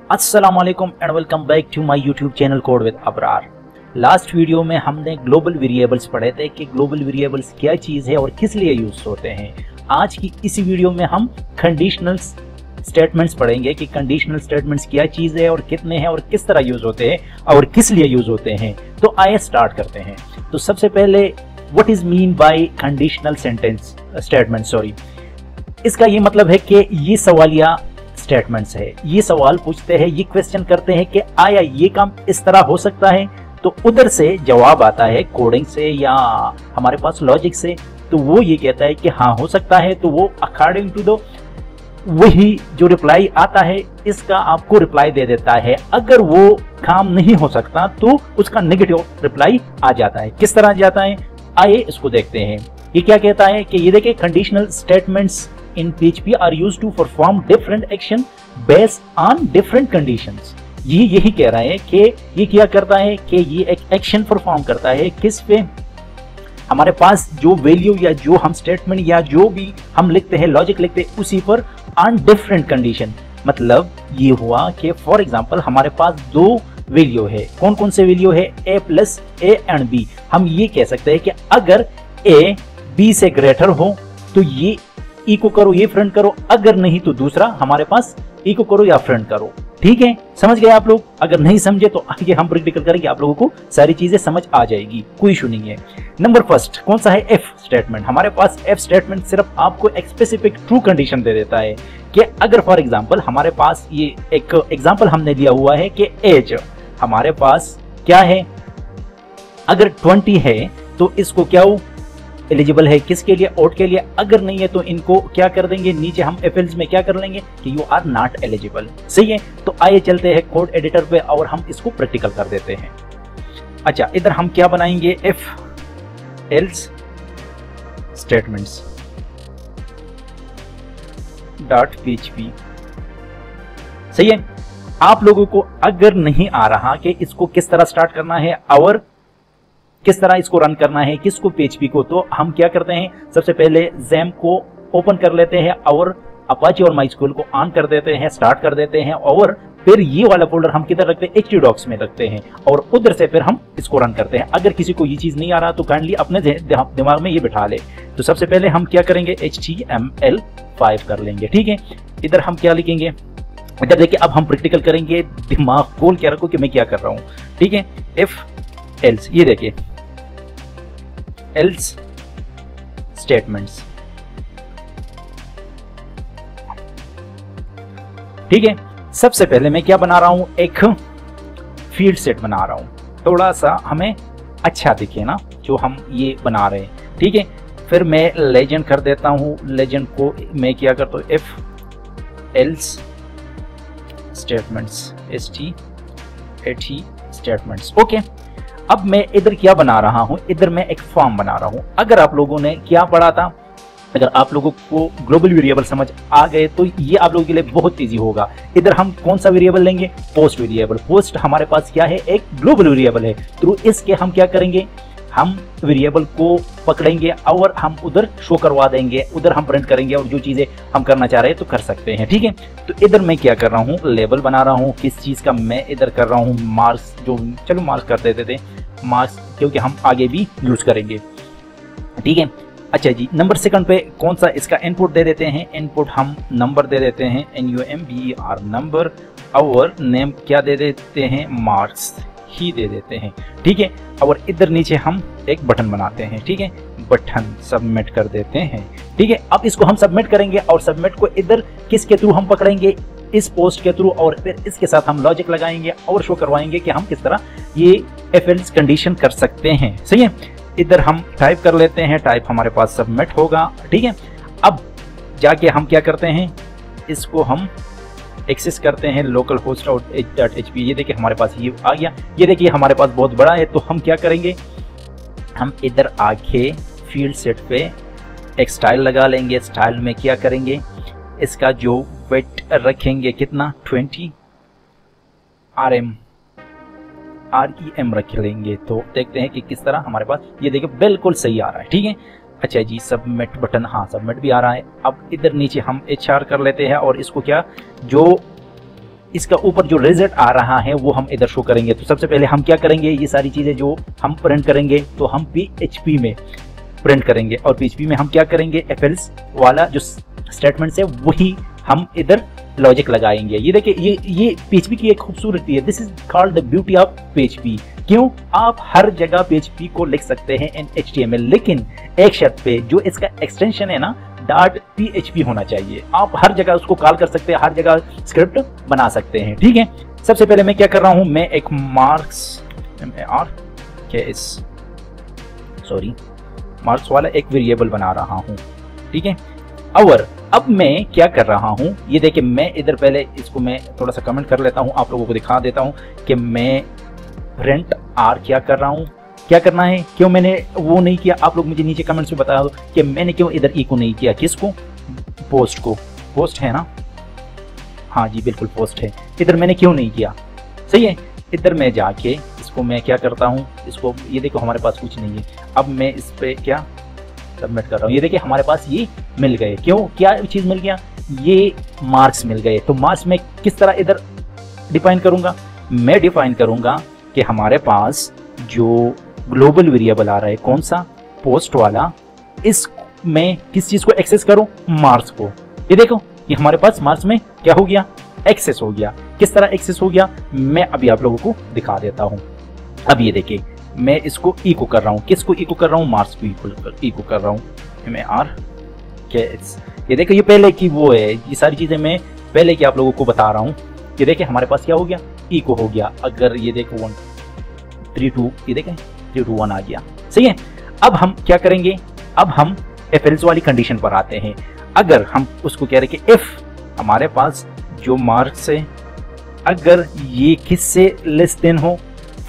अस्सलामुअलैकुम and welcome back to my YouTube channel code with Abrar. Last video में हमने global variables पढ़े थे कि ग्लोबल वेरिएबल्स क्या चीज़ है और किस लिए यूज होते हैं। आज की इसी वीडियो में हम कंडीशनल स्टेटमेंट्स पढ़ेंगे कि कंडीशनल स्टेटमेंट्स क्या चीज़ है और कितने हैं और किस तरह यूज होते हैं और किस लिए यूज होते हैं। तो आइए स्टार्ट करते हैं। तो सबसे पहले what is mean by conditional statement. इसका ये मतलब है कि ये सवालिया स्टेटमेंट्स है। ये सवाल पूछते हैं, ये क्वेश्चन करते हैं कि आया ये काम इस तरह हो सकता है, तो उधर से जवाब आता है कोडिंग से या हमारे पास लॉजिक से, तो वो ये कहता है कि हाँ हो सकता है, तो वो अकॉर्डिंग टू द वही जो रिप्लाई आता है इसका आपको रिप्लाई दे देता है। अगर वो काम नहीं हो सकता तो उसका नेगेटिव रिप्लाई आ जाता है। किस तरह जाता है आइए इसको देखते हैं। ये क्या कहता है कि ये देखिए, conditional statements in PHP are used to perform different action based on different conditions। ये यही कह रहा है कि ये क्या करता है कि ये एक एक्शन परफॉर्म करता है किस पे, हमारे पास जो वैल्यू या जो हम स्टेटमेंट या जो भी हम लिखते हैं लॉजिक लिखते हैं उसी पर ऑन डिफरेंट कंडीशन। मतलब ये हुआ कि फॉर एग्जांपल हमारे पास दो वैल्यू है। कौन कौन से वैल्यू है? a plus a and b. हम ये कह सकते हैं कि अगर a b से ग्रेटर हो तो ये ई को करो, ये फ्रंट करो, अगर नहीं तो दूसरा हमारे पास ई को करो या फ्रंट करो। ठीक है, समझ गए आप लोग? अगर नहीं समझे तो आगे हम प्रैक्टिकल करेंगे, आप लोगों को सारी चीजें समझ आ जाएगी, कोई इशू नहीं है। नंबर फर्स्ट कौन सा है? F statement. हमारे पास एफ स्टेटमेंट सिर्फ आपको एक स्पेसिफिक ट्रू कंडीशन दे देता है कि अगर फॉर एग्जांपल हमारे पास ये एक एग्जांपल हमने दिया हुआ है कि एज हमारे पास क्या है, अगर 20 है तो इसको क्या हो एलिजिबल है किसके लिए? ओट के लिए। अगर नहीं है तो इनको क्या कर देंगे, नीचे हम एफएल्स में क्या कर लेंगे कि यू आर नॉट एलिजिबल। सही है, तो आइए चलते हैं कोड एडिटर पे और हम इसको प्रैक्टिकल कर देते हैं। अच्छा, इधर हम क्या बनाएंगे? F else statements dot PHP. सही है, आप लोगों को अगर नहीं आ रहा कि इसको किस तरह स्टार्ट करना है और किस तरह इसको रन करना है किसको, पीएचपी को, तो हम क्या करते हैं, सबसे पहले जैम को ओपन कर लेते हैं और अपाचे और माइस्क्यूएल को ऑन कर देते हैं, स्टार्ट कर देते हैं और फिर ये वाला फोल्डर हम किधर रखते हैं? htdocs में रखते हैं और उधर से फिर हम इसको रन करते हैं। अगर किसी को ये चीज नहीं आ रहा तो काइंडली अपने दिमाग में ये बिठा ले। तो सबसे पहले हम क्या करेंगे? HTML5 कर लेंगे। ठीक है, इधर हम क्या लिखेंगे? इधर देखिए, अब हम प्रैक्टिकल करेंगे, दिमाग खोल के रखो कि मैं क्या कर रहा हूँ। ठीक है, इफ एल्स, ये देखिए एल्स स्टेटमेंट्स। ठीक है, सबसे पहले मैं क्या बना रहा हूं? एक फील्ड सेट बना रहा हूं, थोड़ा सा हमें अच्छा दिखे ना जो हम ये बना रहे हैं। ठीक है, फिर मैं लेजेंड कर देता हूं। लेजेंड को मैं क्या करता हूं? If else statements, STAT statements. Okay, अब मैं इधर क्या बना रहा हूं? इधर मैं एक फॉर्म बना रहा हूं। अगर आप लोगों ने क्या पढ़ा था, अगर आप लोगों को ग्लोबल वेरिएबल समझ आ गए तो ये आप लोगों के लिए बहुत इजी होगा। इधर हम कौन सा वेरिएबल लेंगे? Post variable. पोस्ट हमारे पास क्या है? एक ग्लोबल वेरिएबल है। थ्रू इसके हम क्या करेंगे? हम वेरिएबल को पकड़ेंगे और हम उधर शो करवा देंगे, उधर हम प्रिंट करेंगे और जो चीजें हम करना चाह रहे हैं तो कर सकते हैं। ठीक है, तो इधर मैं क्या कर रहा हूँ? लेबल बना रहा हूँ। किस चीज का? मैं इधर कर रहा हूँ मार्क्स। जो चलो मार्क्स कर देते थे मार्क्स, क्योंकि हम आगे भी यूज करेंगे। ठीक है, अच्छा जी, नंबर सेकंड पे कौन सा इसका इनपुट दे देते हैं? इनपुट हम नंबर दे देते हैं, NUMBR नंबर, और नेम क्या दे देते हैं? मार्क्स ही दे देते हैं। ठीक है, और इधर नीचे हम एक बटन बनाते हैं। ठीक है, बटन सबमिट कर देते हैं। ठीक है, अब इसको हम सबमिट करेंगे और सबमिट को इधर किसके थ्रू हम पकड़ेंगे? इस पोस्ट के थ्रू, और फिर इसके साथ हम लॉजिक लगाएंगे और शो करवाएंगे कि हम किस तरह ये एफएल्स कंडीशन कर सकते हैं। सही है, इधर हम टाइप कर लेते हैं, टाइप हमारे पास सबमिट होगा। ठीक है, अब जाके हम क्या करते हैं? इसको हम एक्सेस करते हैं लोकल होस्ट डॉट HP। ये देखिए हमारे पास ये आ गया। ये देखिए हमारे पास बहुत बड़ा है, तो हम क्या करेंगे? हम इधर आके फील्ड सेट पे एक स्टाइल लगा लेंगे। स्टाइल में क्या करेंगे? इसका जो वेट रखेंगे कितना? 20 REM रख लेंगे। तो देखते हैं कि किस तरह हमारे पास ये देखिए बिल्कुल सही आ रहा है। ठीक है, अच्छा जी, सबमिट बटन, हाँ सबमिट भी आ रहा है। अब इधर नीचे हम HR कर लेते हैं और इसको क्या, जो इसका ऊपर जो रिजल्ट आ रहा है वो हम इधर शो करेंगे। तो सबसे पहले हम क्या करेंगे, ये सारी चीजें जो हम प्रिंट करेंगे तो हम PHP में प्रिंट करेंगे, और PHP में हम क्या करेंगे, एफएल्स वाला जो स्टेटमेंट है वही हम इधर लॉजिक लगाएंगे। ये देखिए, ये PHP की एक खूबसूरती है। This is called the beauty of PHP। क्यों, आप हर जगह PHP को लिख सकते हैं इन HTML, लेकिन एक शर्त पे, जो इसका एक्सटेंशन है ना .php होना चाहिए। आप हर जगह उसको कॉल कर सकते हैं, हर जगह स्क्रिप्ट बना सकते हैं। ठीक है, सबसे पहले मैं क्या कर रहा हूं, मैं एक मार्क्स वाला एक वेरिएबल बना रहा हूं। ठीक है, और अब मैं क्या कर रहा हूं, ये देखिए, मैं इधर पहले इसको मैं थोड़ा सा कमेंट कर लेता हूं, आप लोगों को दिखा देता हूं कि मैं प्रिंट आर क्या कर रहा हूं, क्या करना है, क्यों मैंने वो नहीं किया। आप लोग मुझे नीचे कमेंट्स में बता दो कि मैंने क्यों इधर इको नहीं किया। किसको, पोस्ट को, पोस्ट है ना, हाँ जी बिल्कुल पोस्ट है, इधर मैंने क्यों नहीं किया। सही है, इधर मैं जाके इसको मैं क्या करता हूँ, इसको, ये देखो हमारे पास कुछ नहीं है, अब मैं इस पे क्या सबमिट कर रहा हूँ। ये देखिए हमारे पास ये मिल गए, क्यों, क्या चीज मिल गया, ये मार्क्स मिल गए। तो मार्क्स में किस तरह इधर डिफाइन करूंगा, मैं डिफाइन करूंगा कि हमारे पास जो ग्लोबल वेरिएबल आ रहा है, कौन सा, पोस्ट वाला, इस में किस चीज को एक्सेस करूं, मार्क्स को। ये देखो, ये हमारे पास मार्क्स में क्या हो गया, एक्सेस हो गया। किस तरह एक्सेस हो गया, मैं अभी आप लोगों को दिखा देता हूं। अब ये देखिए, मैं इसको इको कर रहा हूं, किसको इको कर रहा हूं, मार्क्स को इको कर रहा हूं, MARKS। ये देखो, ये पहले की वो है, ये सारी चीजें मैं पहले की आप लोगों को बता रहा हूं। ये देखिए हमारे पास क्या हो गया, इको हो गया। अगर ये देखो 1 3 2, ये देखें 3 2 1 आ गया। सही है, अब हम क्या करेंगे, अब हम एफएल्स वाली कंडीशन पर आते हैं। अगर हम उसको कह रहे कि इफ हमारे पास जो मार्क्स है, अगर ये किससे लेस देन हो,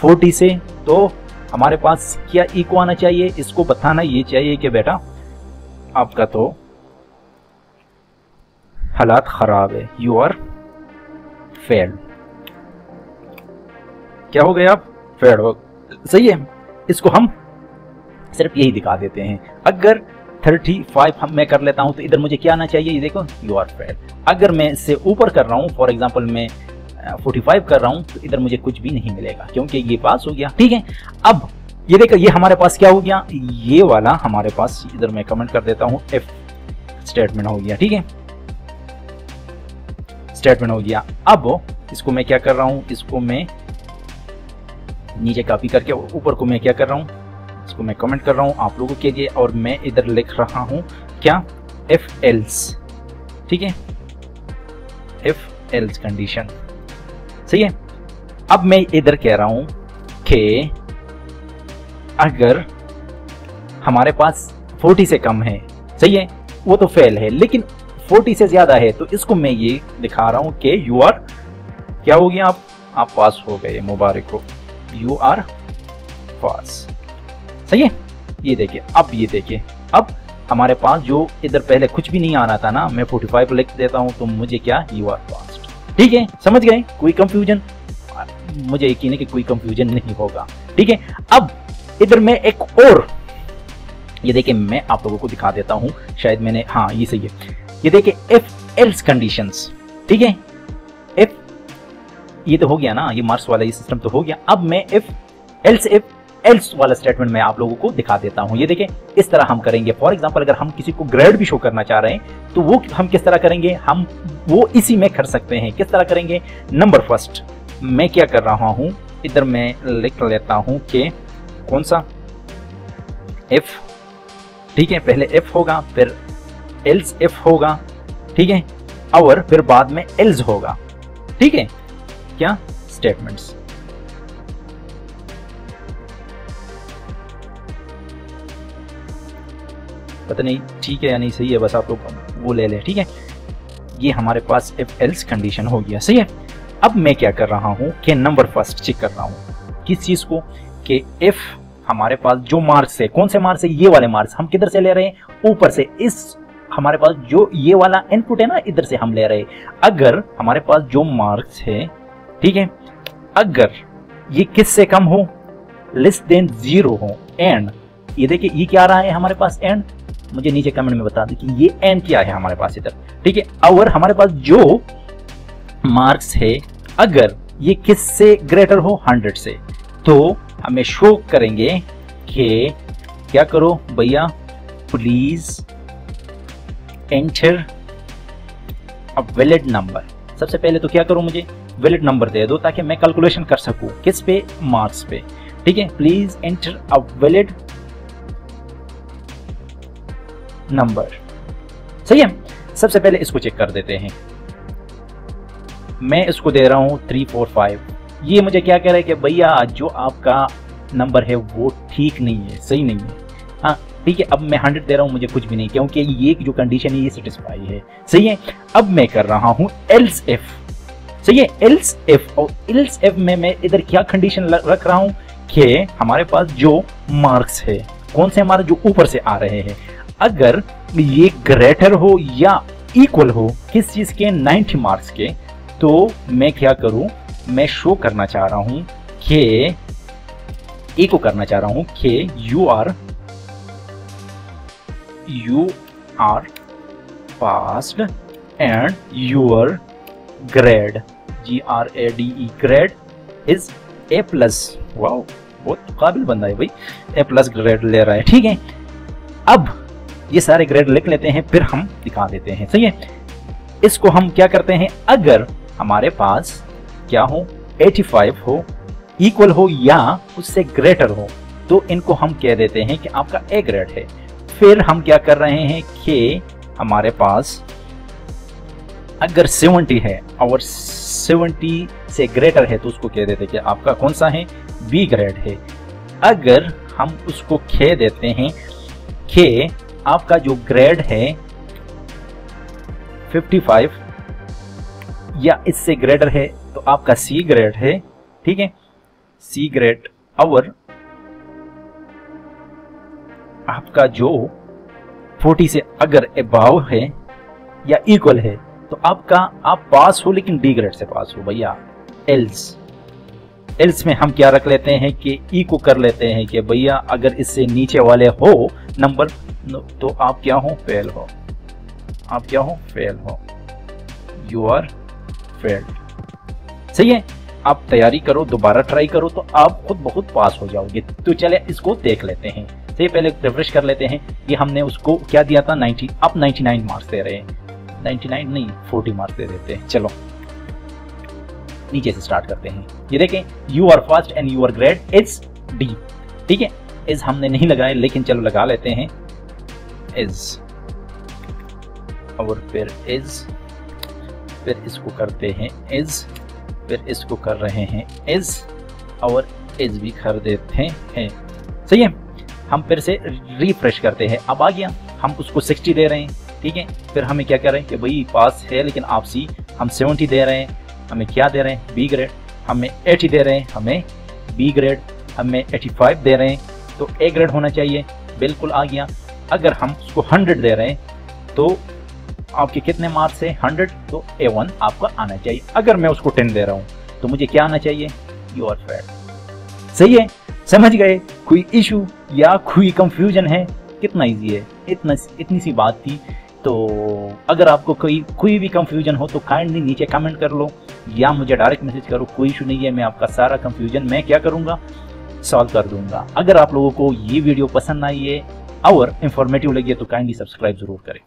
40 से, तो हमारे पास क्या इको आना चाहिए, इसको बताना ये चाहिए कि बेटा आपका तो हालात खराब है, यू आर फेल्ड। क्या हो गए आप, फेल्ड हो। सही है, इसको हम सिर्फ यही दिखा देते हैं। अगर 35 हम मैं कर लेता हूं तो इधर मुझे क्या आना चाहिए, ये देखो यू आर फेल्ड। अगर मैं इससे ऊपर कर रहा हूं, फॉर एग्जांपल मैं 45 कर रहा हूं, तो इधर मुझे कुछ भी नहीं मिलेगा क्योंकि ये पास हो गया। ठीक है, अब ये देखो, ये हमारे पास क्या हो गया, ये वाला हमारे पास, इधर मैं कमेंट कर देता हूं, इफ स्टेटमेंट हो गया। ठीक है, स्टेटमेंट हो गया। अब इसको मैं क्या कर रहा हूं, इसको मैं नीचे कॉपी करके ऊपर को मैं क्या कर रहा हूं, इसको मैं कमेंट कर रहा हूं आप लोगों के लिए, और मैं इधर लिख रहा हूं क्या, इफ एल्स। ठीक है, इफ एल्स कंडीशन। सही है, अब मैं इधर कह रहा हूं कि अगर हमारे पास 40 से कम है, सही है, वो तो फेल है, लेकिन 40 से ज्यादा है, तो इसको मैं ये दिखा रहा हूं कि यू आर, क्या हो गया, आप पास हो गए, मुबारक हो, यू आर पास। सही है, ये देखिए, अब ये देखिए, अब हमारे पास जो इधर पहले कुछ भी नहीं आना था ना, मैं 45 लिख देता हूं तो मुझे क्या, यू आर पास। ठीक है, समझ गए, कोई कंफ्यूजन, मुझे यकीन है कि कोई कंफ्यूजन नहीं होगा। ठीक है, अब इधर मैं एक और, ये देखिए मैं आप लोगों को दिखा देता हूं, शायद मैंने, हाँ ये सही है, ये देखिए इफ एल्स कंडीशंस। ठीक है, इफ, ये तो हो गया ना, ये मार्क्स वाला ये सिस्टम तो हो गया। अब मैं इफ एल्स वाला स्टेटमेंट मैं आप लोगों को दिखा देता हूं। ये देखिए, इस तरह हम करेंगे। फॉर एग्जांपल अगर हम किसी को ग्रेड भी शो करना चाह रहे हैं तो वो हम किस तरह करेंगे, हम वो इसी में कर सकते हैं। किस तरह करेंगे, नंबर फर्स्ट मैं क्या कर रहा हूं, इधर मैं लिख लेता हूं कि कौन सा, इफ। ठीक है, पहले इफ होगा, फिर एल्स इफ होगा। ठीक है, और फिर बाद में एल्स होगा। ठीक है, क्या, स्टेटमेंट्स। पता नहीं ठीक है या नहीं, सही है, बस आप लोग वो ले लें। ठीक है, ये हमारे पास इफ एल्स कंडीशन हो गया। सही है, अब मैं क्या कर रहा हूं कि नंबर फर्स्ट चेक कर रहा हूं, किस चीज को, कि इफ हमारे पास जो मार्क्स है, कौन से मार्क्स है, ये वाले मार्क्स हम किधर से ले रहे हैं, ऊपर से। इस हमारे पास जो ये वाला इनपुट है ना, इधर से हम ले रहे हैं। अगर हमारे पास जो मार्क्स है, ठीक है, अगर ये किससे कम हो, लेस देन 0 हो, एंड ये देखिए ये क्या आ रहा है हमारे पास, एंड। मुझे नीचे कमेंट में बता दें कि ये एंड क्या है हमारे पास इधर। ठीक है, और हमारे पास जो मार्क्स है, अगर ये किससे ग्रेटर हो 100 से, तो हमें शो करेंगे कि क्या करो भैया, please enter a valid number. सबसे पहले तो क्या करो, मुझे वैलिड नंबर दे दो ताकि मैं कैलकुलेशन कर सकूं किस पे, मार्क्स पे। ठीक है, please enter a valid number. सही है, सबसे पहले इसको चेक कर देते हैं। मैं इसको दे रहा हूं 345। ये मुझे क्या कह रहा है कि भैया जो आपका नंबर है वो ठीक नहीं है, सही नहीं है। हाँ ठीक है, अब मैं 100 दे रहा हूं, मुझे कुछ भी नहीं, क्योंकि ये जो कंडीशन है ये सेटिस्फाई है। सही है, अब मैं कर रहा हूं एल्स इफ। सही है, एल्स इफ, और एल्स इफ में मैं इधर क्या कंडीशन रख रहा हूं कि हमारे पास जो मार्क्स है, कौन से हमारे जो ऊपर से आ रहे हैं, अगर ये ग्रेटर हो या इक्वल हो किस चीज के, 90 मार्क्स के, तो मैं क्या करूं, मैं शो करना चाह रहा हूं कि को करना चाह रहा हूं कि you are passed and your grade, GRADE grade is A+। Wow, बहुत काबिल बंदा है भाई, A+ ग्रेड ले रहा है। ठीक है, अब ये सारे ग्रेड लिख लेते हैं, फिर हम दिखा देते हैं। सही है, इसको हम क्या करते हैं, अगर हमारे पास क्या हो, 85 हो, इक्वल हो या उससे ग्रेटर हो, तो इनको हम कह देते हैं कि आपका A ग्रेड है। फिर हम क्या कर रहे हैं कि हमारे पास अगर 70 है और 70 से ग्रेटर है, तो उसको कह देते हैं कि आपका कौन सा है, B ग्रेड है। अगर हम उसको कह देते हैं कि आपका जो ग्रेड है 55 या इससे ग्रेटर है, तो आपका C ग्रेड है। ठीक है, C ग्रेड, और आपका जो 40 से अगर अबाव है या इक्वल है, तो आपका आप पास हो, लेकिन D ग्रेड से पास हो भैया। एल्स में हम क्या रख लेते हैं कि E को कर लेते हैं कि भैया अगर इससे नीचे वाले हो नंबर, तो आप क्या हो, फेल हो, आप क्या हो, फेल हो, यू आर फेल्ड। सही है, आप तैयारी करो, दोबारा ट्राई करो, तो आप खुद बहुत पास हो जाओगे। तो चले इसको देख लेते हैं। तो पहले रिफ्रेश कर लेते हैं। ये हमने उसको क्या दिया था, 90, अब 99 मार्क्स दे रहे हैं, 99 नहीं 40 मार्क्स दे देते हैं। चलो नीचे से स्टार्ट करते हैं। ये देखें, you are fast and your grade is D। ठीक है, इज हमने नहीं लगाए, लेकिन चलो लगा लेते हैं, इज, और फिर इज, फिर इसको करते हैं इज, फिर इसको कर रहे हैं इज, और इज भी कर देते हैं। सही है, हम फिर से रिफ्रेश करते हैं। अब आ गया, हम उसको 60 दे रहे हैं। ठीक है, फिर हमें क्या कर रहे हैं कि भाई पास है, लेकिन आप C, हम 70 दे रहे हैं, हमें क्या दे रहे हैं, B ग्रेड, हमें 80 दे रहे हैं, हमें B ग्रेड, हमें 85 दे रहे हैं, तो A ग्रेड होना चाहिए। बिल्कुल आ गया। अगर हम उसको 100 दे रहे हैं, तो आपके कितने मार्क्स है, 100, तो A1 आपका आना चाहिए। अगर मैं उसको 10 दे रहा हूँ, तो मुझे क्या आना चाहिए, यू आर फेल्ड। सही है, समझ गए, कोई इशू या कोई कंफ्यूजन है, कितना इजी है, इतनी सी बात थी। तो अगर आपको कोई भी कंफ्यूजन हो, तो काइंडली नीचे कमेंट कर लो या मुझे डायरेक्ट मैसेज करो, कोई इशू नहीं है, मैं आपका सारा कंफ्यूजन मैं क्या करूँगा, सॉल्व कर दूंगा। अगर आप लोगों को ये वीडियो पसंद आई है और इंफॉर्मेटिव लगी है, तो काइंडली सब्सक्राइब जरूर करें।